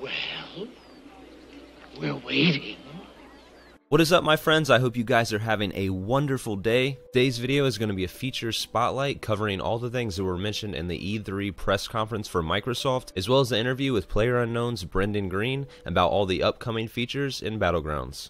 Well, we're waiting. What is up, my friends? I hope you guys are having a wonderful day. Today's video is going to be a feature spotlight covering all the things that were mentioned in the E3 press conference for Microsoft, as well as the interview with PlayerUnknown's Brendan Green about all the upcoming features in Battlegrounds.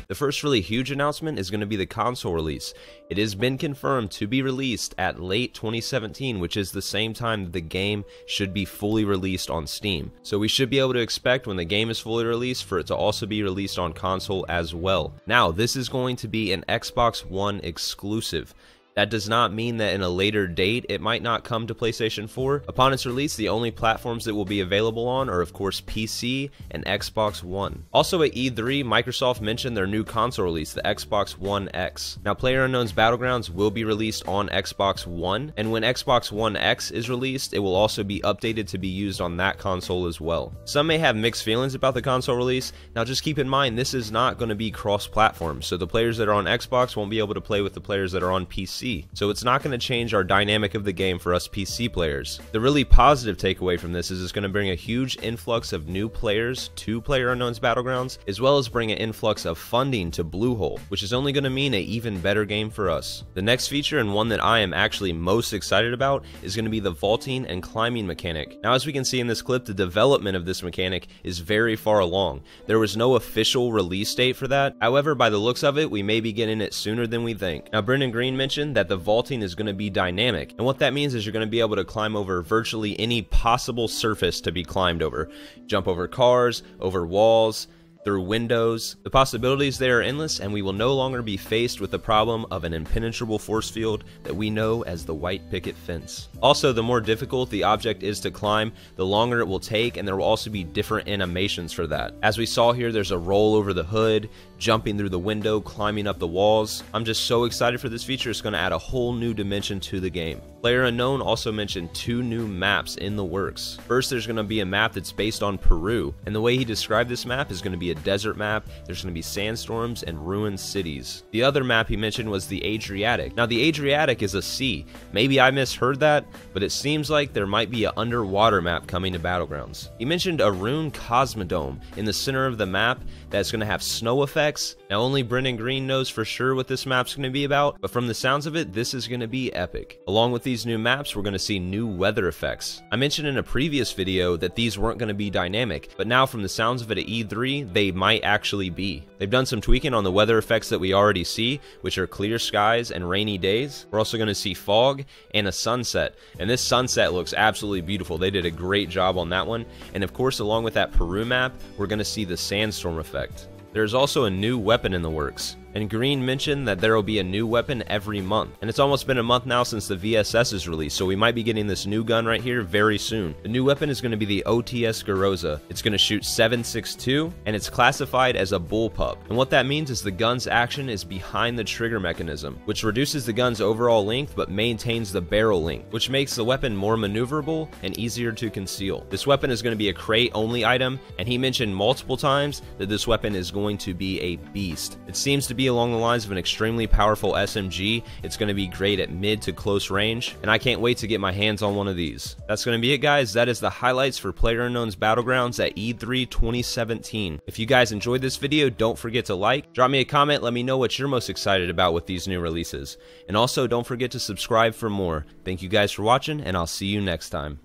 The first really huge announcement is going to be the console release. It has been confirmed to be released at late 2017, which is the same time that the game should be fully released on Steam. So we should be able to expect when the game is fully released for it to also be released on console as well. Now, this is going to be an Xbox One exclusive. That does not mean that in a later date it might not come to PlayStation 4. Upon its release, the only platforms it will be available on are of course PC and Xbox One. Also at E3, Microsoft mentioned their new console release, the Xbox One X. Now PlayerUnknown's Battlegrounds will be released on Xbox One, and when Xbox One X is released, it will also be updated to be used on that console as well. Some may have mixed feelings about the console release. Now just keep in mind, this is not going to be cross-platform, so the players that are on Xbox won't be able to play with the players that are on PC. So it's not going to change our dynamic of the game for us PC players. The really positive takeaway from this is it's going to bring a huge influx of new players to PlayerUnknown's Battlegrounds, as well as bring an influx of funding to Bluehole, which is only going to mean an even better game for us. The next feature, and one that I am actually most excited about, is going to be the vaulting and climbing mechanic. Now, as we can see in this clip, the development of this mechanic is very far along. There was no official release date for that. However, by the looks of it, we may be getting it sooner than we think. Now, Brendan Green mentioned that the vaulting is going to be dynamic, and what that means is you're going to be able to climb over virtually any possible surface to be climbed over. Jump over cars, over walls, through windows. The possibilities there are endless, and we will no longer be faced with the problem of an impenetrable force field that we know as the white picket fence. Also, the more difficult the object is to climb, the longer it will take, and there will also be different animations for that. As we saw here, there's a roll over the hood, jumping through the window, climbing up the walls. I'm just so excited for this feature. It's going to add a whole new dimension to the game. PlayerUnknown also mentioned 2 new maps in the works. First, there's going to be a map that's based on Peru, and the way he described this map is going to be a desert map. There's going to be sandstorms and ruined cities. The other map he mentioned was the Adriatic. Now, the Adriatic is a sea. Maybe I misheard that, but it seems like there might be an underwater map coming to Battlegrounds. He mentioned a ruined Cosmodome in the center of the map that's going to have snow effects. Now, only Brendan Green knows for sure what this map's going to be about, but from the sounds of it, this is going to be epic. Along with these new maps, we're going to see new weather effects. I mentioned in a previous video that these weren't going to be dynamic, but now from the sounds of it at E3, they might actually be. They've done some tweaking on the weather effects that we already see, which are clear skies and rainy days. We're also going to see fog and a sunset, and this sunset looks absolutely beautiful. They did a great job on that one, and of course, along with that Peru map, we're going to see the sandstorm effect. There's also a new weapon in the works, and Green mentioned that there will be a new weapon every month. And it's almost been a month now since the VSS is released, so we might be getting this new gun right here very soon. The new weapon is going to be the OTS Garoza. It's going to shoot 7.62, and it's classified as a bullpup. And what that means is the gun's action is behind the trigger mechanism, which reduces the gun's overall length but maintains the barrel length, which makes the weapon more maneuverable and easier to conceal. This weapon is going to be a crate-only item, and he mentioned multiple times that this weapon is going to be a beast. It seems to be along the lines of an extremely powerful SMG. It's going to be great at mid to close range, and I can't wait to get my hands on one of these. That's going to be it, guys. That is the highlights for PlayerUnknown's Battlegrounds at E3 2017. If you guys enjoyed this video, don't forget to like, drop me a comment, let me know what you're most excited about with these new releases. And also, don't forget to subscribe for more. Thank you guys for watching, and I'll see you next time.